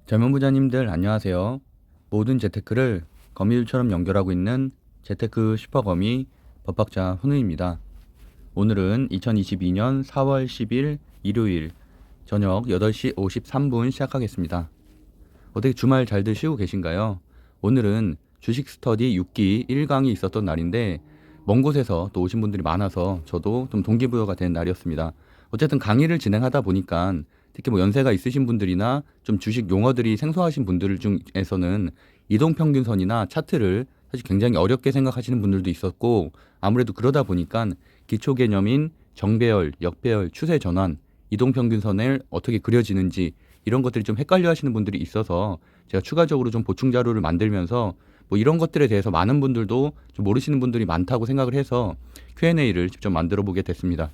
젊은 부자님들 안녕하세요. 모든 재테크를 거미줄처럼 연결하고 있는 재테크 슈퍼거미 법학자 훈우입니다. 오늘은 2022년 4월 10일 일요일 저녁 8시 53분 시작하겠습니다. 어떻게 주말 잘들 쉬고 계신가요? 오늘은 주식 스터디 6기 1강이 있었던 날인데 먼 곳에서 또 오신 분들이 많아서 저도 좀 동기부여가 된 날이었습니다. 어쨌든 강의를 진행하다 보니까 특히 뭐 연세가 있으신 분들이나 좀 주식 용어들이 생소하신 분들 중에서는 이동평균선이나 차트를 사실 굉장히 어렵게 생각하시는 분들도 있었고, 아무래도 그러다 보니까 기초 개념인 정배열, 역배열, 추세 전환, 이동평균선을 어떻게 그려지는지 이런 것들이 좀 헷갈려 하시는 분들이 있어서 제가 추가적으로 좀 보충 자료를 만들면서 뭐 이런 것들에 대해서 많은 분들도 좀 모르시는 분들이 많다고 생각을 해서 Q&A를 직접 만들어 보게 됐습니다.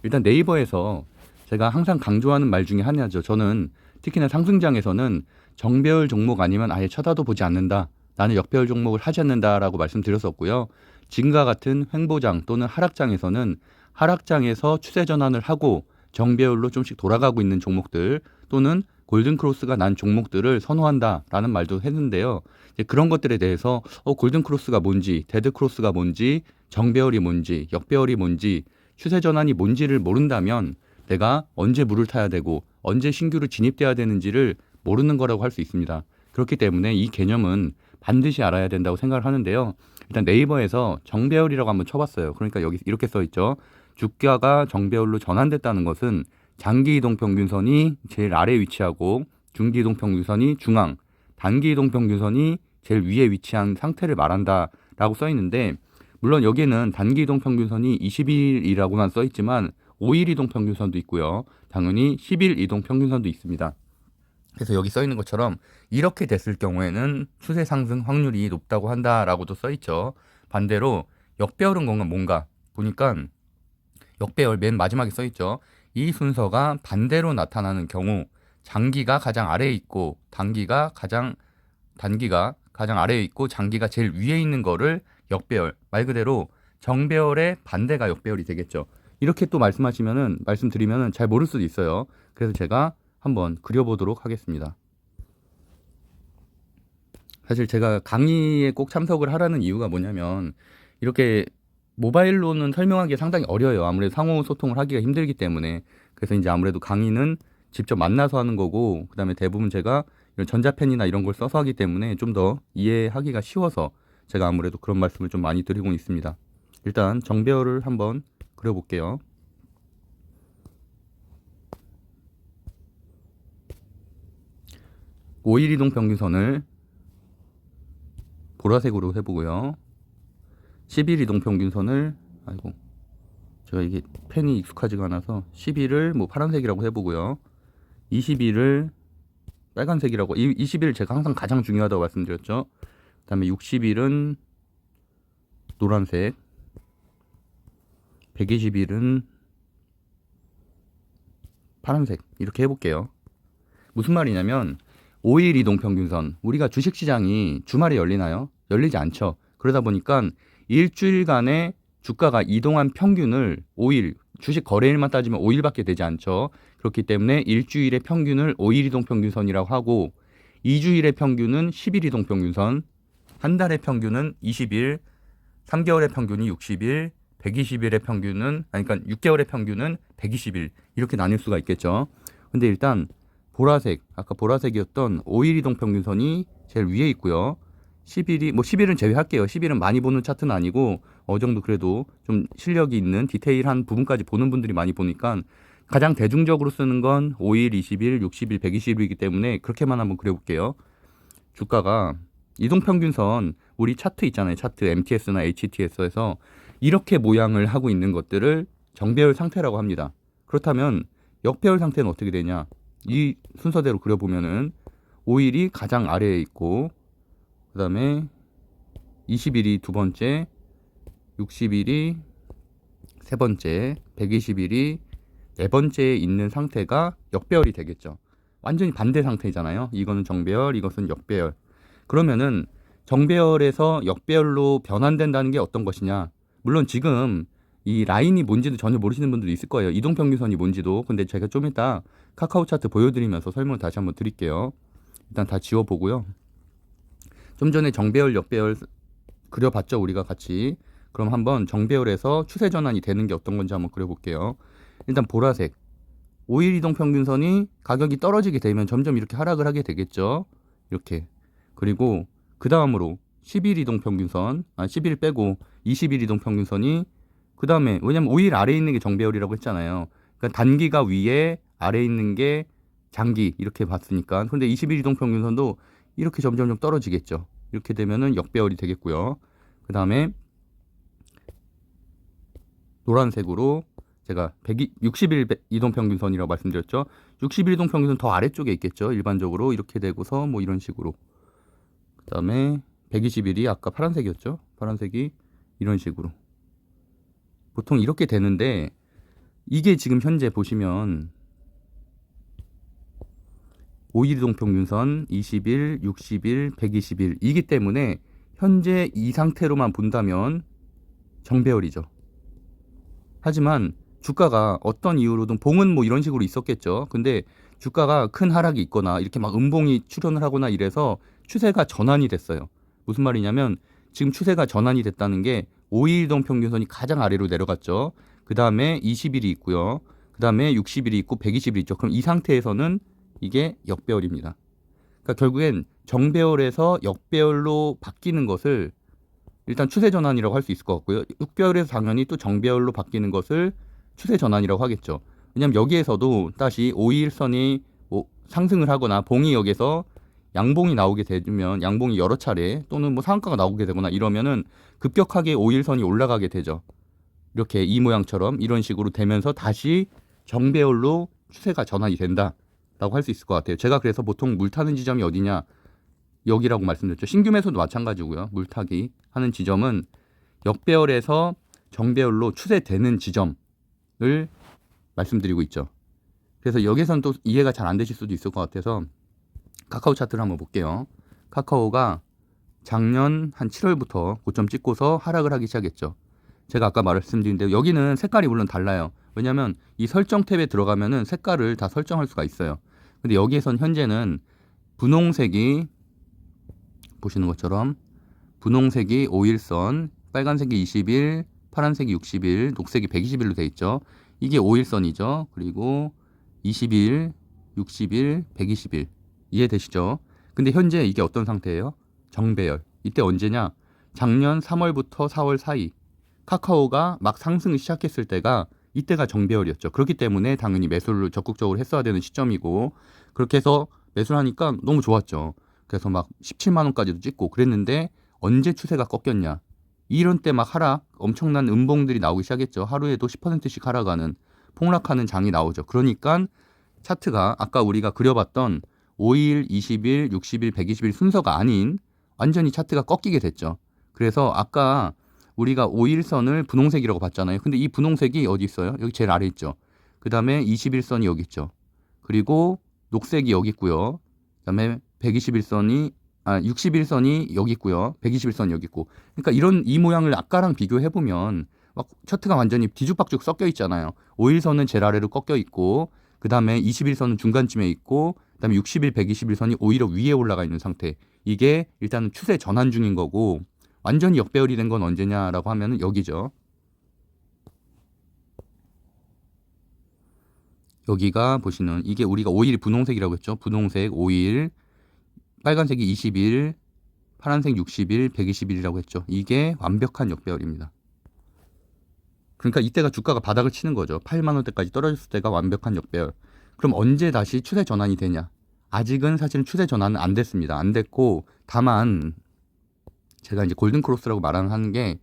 일단 네이버에서 제가 항상 강조하는 말 중에 하나죠. 저는 특히나 상승장에서는 정배열 종목 아니면 아예 쳐다도 보지 않는다. 나는 역배열 종목을 하지 않는다라고 말씀드렸었고요. 지금과 같은 횡보장 또는 하락장에서는 하락장에서 추세 전환을 하고 정배열로 좀씩 돌아가고 있는 종목들 또는 골든크로스가 난 종목들을 선호한다라는 말도 했는데요. 이제 그런 것들에 대해서 골든크로스가 뭔지, 데드크로스가 뭔지, 정배열이 뭔지, 역배열이 뭔지, 추세 전환이 뭔지를 모른다면 내가 언제 물을 타야 되고 언제 신규로 진입돼야 되는지를 모르는 거라고 할 수 있습니다. 그렇기 때문에 이 개념은 반드시 알아야 된다고 생각을 하는데요. 일단 네이버에서 정배열이라고 한번 쳐봤어요. 그러니까 여기 이렇게 써 있죠. 주가가 정배열로 전환됐다는 것은 장기 이동 평균선이 제일 아래에 위치하고 중기 이동 평균선이 중앙, 단기 이동 평균선이 제일 위에 위치한 상태를 말한다라고 써 있는데, 물론 여기에는 단기 이동 평균선이 20일이라고만 써 있지만 5일 이동 평균선도 있고요. 당연히 10일 이동 평균선도 있습니다. 그래서 여기 써 있는 것처럼 이렇게 됐을 경우에는 추세 상승 확률이 높다고 한다라고도 써 있죠. 반대로 역배열은 뭔가 보니까 역배열 맨 마지막에 써 있죠. 이 순서가 반대로 나타나는 경우 장기가 가장 아래에 있고 단기가 가장 아래에 있고 장기가 제일 위에 있는 거를 역배열, 말 그대로 정배열의 반대가 역배열이 되겠죠. 이렇게 또 말씀드리면은 잘 모를 수도 있어요. 그래서 제가 한번 그려보도록 하겠습니다. 사실 제가 강의에 꼭 참석을 하라는 이유가 뭐냐면 이렇게 모바일로는 설명하기 상당히 어려워요. 아무래도 상호 소통을 하기가 힘들기 때문에. 그래서 이제 아무래도 강의는 직접 만나서 하는 거고, 그다음에 대부분 제가 이런 전자펜이나 이런 걸 써서 하기 때문에 좀 더 이해하기가 쉬워서 제가 아무래도 그런 말씀을 좀 많이 드리고 있습니다. 일단 정배열을 한번 그려볼게요. 오일 이동 평균선을 보라색으로 해보고요. 10일 이동 평균선을, 아이고, 제가 이게 펜이 익숙하지가 않아서 10일을 뭐 파란색이라고 해보고요. 20일을 빨간색이라고, 20일 제가 항상 가장 중요하다고 말씀드렸죠. 그 다음에 60일은 노란색, 120일은 파란색, 이렇게 해볼게요. 무슨 말이냐면 5일 이동 평균선, 우리가 주식시장이 주말에 열리나요? 열리지 않죠. 그러다 보니까 일주일간의 주가가 이동한 평균을 5일, 주식 거래일만 따지면 5일밖에 되지 않죠. 그렇기 때문에 일주일의 평균을 5일 이동 평균선이라고 하고, 2주일의 평균은 10일 이동 평균선, 한 달의 평균은 20일, 3개월의 평균이 60일, 120일의 평균은, 그러니까 6개월의 평균은 120일, 이렇게 나뉠 수가 있겠죠. 근데 일단 보라색, 아까 보라색이었던 5일 이동 평균선이 제일 위에 있고요. 10일은 제외할게요. 10일은 많이 보는 차트는 아니고 어느 정도 그래도 좀 실력이 있는 디테일한 부분까지 보는 분들이 많이 보니까 가장 대중적으로 쓰는 건 5일, 20일, 60일, 120일이기 때문에 그렇게만 한번 그려볼게요. 주가가 이동평균선, 우리 차트 있잖아요. 차트 MTS나 HTS에서 이렇게 모양을 하고 있는 것들을 정배열 상태라고 합니다. 그렇다면 역배열 상태는 어떻게 되냐? 이 순서대로 그려보면은 5일이 가장 아래에 있고, 그 다음에 20일이 두 번째, 60일이 세 번째, 120일이 네 번째에 있는 상태가 역배열이 되겠죠. 완전히 반대 상태잖아요. 이거는 정배열, 이것은 역배열. 그러면은 정배열에서 역배열로 변환된다는 게 어떤 것이냐? 물론 지금 이 라인이 뭔지도 전혀 모르시는 분들도 있을 거예요. 이동평균선이 뭔지도. 근데 제가 좀 이따 카카오 차트 보여드리면서 설명을 다시 한번 드릴게요. 일단 다 지워보고요. 좀 전에 정배열, 역배열 그려봤죠, 우리가 같이. 그럼 한번 정배열에서 추세 전환이 되는 게 어떤 건지 한번 그려볼게요. 일단 보라색 5일 이동 평균선이 가격이 떨어지게 되면 점점 이렇게 하락을 하게 되겠죠. 이렇게. 그리고 그 다음으로 10일 이동 평균선, 10일 빼고 20일 이동 평균선이 그 다음에, 왜냐면 5일 아래에 있는 게 정배열이라고 했잖아요. 그러니까 단기가 위에, 아래에 있는 게 장기, 이렇게 봤으니까. 근데 20일 이동 평균선도 이렇게 점점 떨어지겠죠. 이렇게 되면은 역배열이 되겠고요. 그 다음에 노란색으로 제가 60일 이동평균선이라고 말씀드렸죠. 60일 이동평균선 더 아래쪽에 있겠죠. 일반적으로 이렇게 되고서 뭐 이런 식으로. 그 다음에 120일이 아까 파란색이었죠. 파란색이 이런 식으로. 보통 이렇게 되는데 이게 지금 현재 보시면 5일 이동평균선, 20일, 60일, 120일 이기 때문에 현재 이 상태로만 본다면 정배열이죠. 하지만 주가가 어떤 이유로든 봉은 뭐 이런 식으로 있었겠죠. 근데 주가가 큰 하락이 있거나 이렇게 막 음봉이 출현을 하거나 이래서 추세가 전환이 됐어요. 무슨 말이냐면 지금 추세가 전환이 됐다는 게 5일 이동 평균선이 가장 아래로 내려갔죠. 그 다음에 20일이 있고요. 그 다음에 60일이 있고 120일이 있죠. 그럼 이 상태에서는 이게 역배열입니다. 그러니까 결국엔 정배열에서 역배열로 바뀌는 것을 일단 추세 전환이라고 할 수 있을 것 같고요. 6배열에서 당연히 또 정배열로 바뀌는 것을 추세 전환이라고 하겠죠. 왜냐하면 여기에서도 다시 5일선이 뭐 상승을 하거나 봉이 여기서 양봉이 나오게 되면 양봉이 여러 차례 또는 뭐 상한가가 나오게 되거나 이러면은 급격하게 5일선이 올라가게 되죠. 이렇게 이 모양처럼 이런 식으로 되면서 다시 정배열로 추세가 전환이 된다라고 할 수 있을 것 같아요. 제가 그래서 보통 물타는 지점이 어디냐 여기라고 말씀드렸죠. 신규 매수도 마찬가지고요. 물타기 하는 지점은 역배열에서 정배열로 추세되는 지점을 말씀드리고 있죠. 그래서 여기서는 또 이해가 잘 안 되실 수도 있을 것 같아서 카카오 차트를 한번 볼게요. 카카오가 작년 한 7월부터 고점 찍고서 하락을 하기 시작했죠. 제가 아까 말씀드린 대로 여기는 색깔이 물론 달라요. 왜냐하면 이 설정 탭에 들어가면은 색깔을 다 설정할 수가 있어요. 근데 여기에선 현재는 분홍색이 보시는 것처럼 분홍색이 5일선, 빨간색이 20일, 파란색이 60일, 녹색이 120일로 돼 있죠. 이게 5일선이죠. 그리고 20일, 60일, 120일. 이해되시죠? 근데 현재 이게 어떤 상태예요? 정배열. 이때 언제냐? 작년 3월부터 4월 사이. 카카오가 막 상승을 시작했을 때가 이때가 정배열이었죠. 그렇기 때문에 당연히 매수를 적극적으로 했어야 되는 시점이고 그렇게 해서 매수를 하니까 너무 좋았죠. 그래서 막 17만 원까지도 찍고 그랬는데 언제 추세가 꺾였냐. 이런 때 막 하락, 엄청난 음봉들이 나오기 시작했죠. 하루에도 10%씩 하락하는, 폭락하는 장이 나오죠. 그러니까 차트가 아까 우리가 그려봤던 5일, 20일, 60일, 120일 순서가 아닌 완전히 차트가 꺾이게 됐죠. 그래서 아까 우리가 5일선을 분홍색이라고 봤잖아요. 근데 이 분홍색이 어디 있어요? 여기 제일 아래 있죠. 그 다음에 21선이 여기 있죠. 그리고 녹색이 여기 있고요. 그 다음에 121선이 61선이 여기 있고요. 121선이 여기 있고. 그러니까 이런 이 모양을 아까랑 비교해 보면 막 차트가 완전히 뒤죽박죽 섞여 있잖아요. 5일선은 제일 아래로 꺾여 있고 그다음에 21선은 중간쯤에 있고 그다음에 60일, 121선이 오히려 위에 올라가 있는 상태. 이게 일단은 추세 전환 중인 거고 완전히 역배열이 된 건 언제냐라고 하면은 여기죠. 여기가 보시는 이게 우리가 5일 분홍색이라고 했죠. 분홍색 5일, 빨간색이 20일, 파란색 60일, 120일이라고 했죠. 이게 완벽한 역배열입니다. 그러니까 이때가 주가가 바닥을 치는 거죠. 8만 원대까지 떨어졌을 때가 완벽한 역배열. 그럼 언제 다시 추세 전환이 되냐? 아직은 사실은 추세 전환은 안 됐습니다. 안 됐고 다만 제가 이제 골든 크로스라고 말하는 게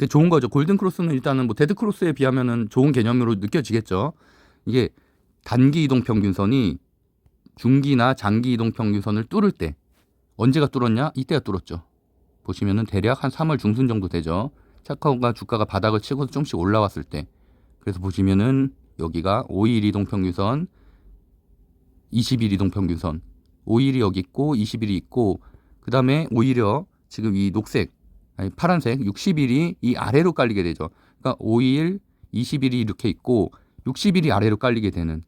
좋은 거죠. 골든 크로스는 일단은 뭐 데드 크로스에 비하면은 좋은 개념으로 느껴지겠죠. 이게 단기 이동 평균선이 중기나 장기 이동 평균선을 뚫을 때 언제가 뚫었냐? 이때가 뚫었죠. 보시면은 대략 한 3월 중순 정도 되죠. 카카오가 주가가 바닥을 치고서 조금씩 올라왔을 때. 그래서 보시면은 여기가 5일 이동 평균선, 20일 이동 평균선. 5일이 여기 있고 20일이 있고 그다음에 오히려 지금 이 녹색, 아니 파란색 60일이 이 아래로 깔리게 되죠. 그러니까 5일, 20일이 이렇게 있고 60일이 아래로 깔리게 되는.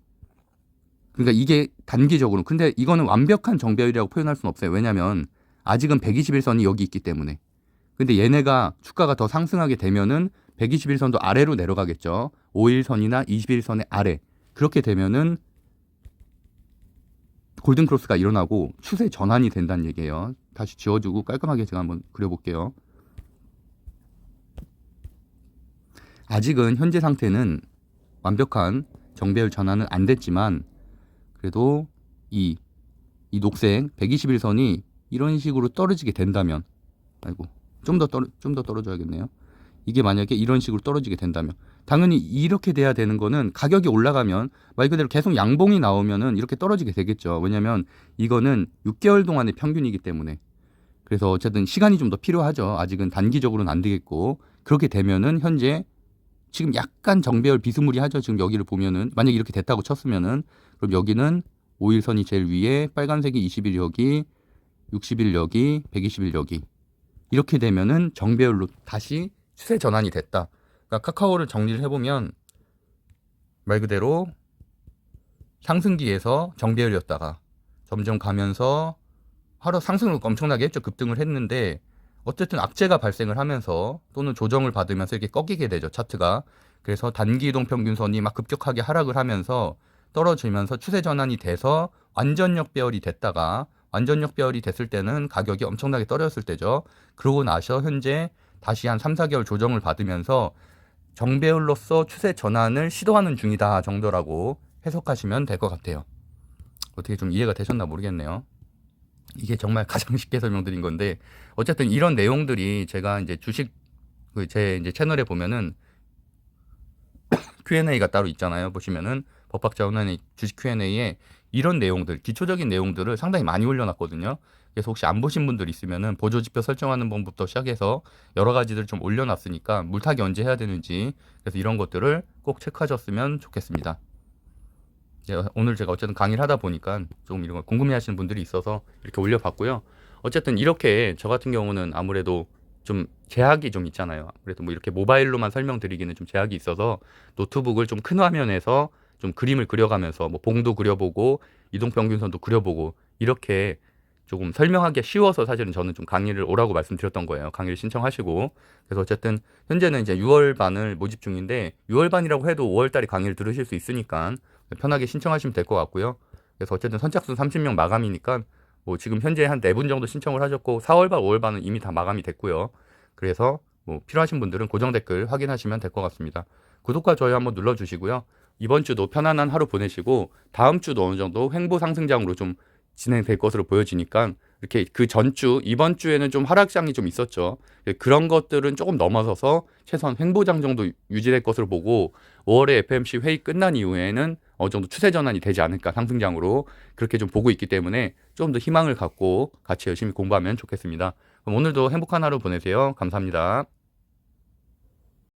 그러니까 이게 단기적으로. 근데 이거는 완벽한 정배율이라고 표현할 수는 없어요. 왜냐하면 아직은 121선이 여기 있기 때문에. 근데 얘네가 주가가 더 상승하게 되면은 121선도 아래로 내려가겠죠. 5일선이나 21선의 아래. 그렇게 되면은 골든크로스가 일어나고 추세 전환이 된다는 얘기예요. 다시 지워주고 깔끔하게 제가 한번 그려볼게요. 아직은 현재 상태는 완벽한 정배율 전환은 안 됐지만 그래도 이 녹색 121선이 이런 식으로 떨어지게 된다면, 아이고 좀 더 떨어져야겠네요. 이게 만약에 이런 식으로 떨어지게 된다면 당연히 이렇게 돼야 되는 거는 가격이 올라가면 말 그대로 계속 양봉이 나오면은 이렇게 떨어지게 되겠죠. 왜냐면 이거는 6개월 동안의 평균이기 때문에. 그래서 어쨌든 시간이 좀 더 필요하죠. 아직은 단기적으로는 안 되겠고, 그렇게 되면은 현재 지금 약간 정배열 비스무리하죠. 지금 여기를 보면은 만약에 이렇게 됐다고 쳤으면은 그럼 여기는 5일선이 제일 위에, 빨간색이 20일 여기, 60일 여기, 120일 여기. 이렇게 되면은 정배열로 다시 추세 전환이 됐다. 그러니까 카카오를 정리를 해보면 말 그대로 상승기에서 정배열이었다가 점점 가면서 하루 상승을 엄청나게 했죠. 급등을 했는데 어쨌든 악재가 발생을 하면서 또는 조정을 받으면서 이렇게 꺾이게 되죠. 차트가. 그래서 단기 이동 평균선이 막 급격하게 하락을 하면서 떨어지면서 추세 전환이 돼서 완전 역배열이 됐다가, 완전 역배열이 됐을 때는 가격이 엄청나게 떨어졌을 때죠. 그러고 나서 현재 다시 한 3, 4개월 조정을 받으면서 정배열로서 추세 전환을 시도하는 중이다 정도라고 해석하시면 될 것 같아요. 어떻게 좀 이해가 되셨나 모르겠네요. 이게 정말 가장 쉽게 설명드린 건데, 어쨌든 이런 내용들이 제가 이제 주식 제 이제 채널에 보면은 Q&A가 따로 있잖아요. 보시면은 법학자 혼란의 주식 Q&A에 이런 내용들, 기초적인 내용들을 상당히 많이 올려놨거든요. 그래서 혹시 안 보신 분들 있으면은 보조지표 설정하는 방법부터 시작해서 여러 가지들 좀 올려놨으니까 물타기 언제 해야 되는지, 그래서 이런 것들을 꼭 체크하셨으면 좋겠습니다. 오늘 제가 어쨌든 강의를 하다 보니까 좀 이런 거 궁금해하시는 분들이 있어서 이렇게 올려봤고요. 어쨌든 이렇게 저 같은 경우는 아무래도 좀 제약이 좀 있잖아요. 그래도 뭐 이렇게 모바일로만 설명드리기는 좀 제약이 있어서 노트북을 좀 큰 화면에서 좀 그림을 그려가면서 뭐 봉도 그려보고 이동평균선도 그려보고 이렇게 조금 설명하기 쉬워서 사실은 저는 좀 강의를 오라고 말씀드렸던 거예요. 강의를 신청하시고. 그래서 어쨌든 현재는 이제 6월 반을 모집 중인데 6월 반이라고 해도 5월 달에 강의를 들으실 수 있으니까 편하게 신청하시면 될 것 같고요. 그래서 어쨌든 선착순 30명 마감이니까 뭐 지금 현재 한 4분 정도 신청을 하셨고 4월 반, 5월 반은 이미 다 마감이 됐고요. 그래서 뭐 필요하신 분들은 고정 댓글 확인하시면 될 것 같습니다. 구독과 좋아요 한번 눌러주시고요. 이번 주도 편안한 하루 보내시고 다음 주도 어느 정도 횡보 상승장으로 좀 진행될 것으로 보여지니까 이렇게 그 전주, 이번 주에는 좀 하락장이 좀 있었죠. 그런 것들은 조금 넘어서서 최소한 횡보장 정도 유지될 것으로 보고 5월에 FMC 회의 끝난 이후에는 어느 정도 추세 전환이 되지 않을까, 상승장으로 그렇게 좀 보고 있기 때문에 좀 더 희망을 갖고 같이 열심히 공부하면 좋겠습니다. 그럼 오늘도 행복한 하루 보내세요. 감사합니다.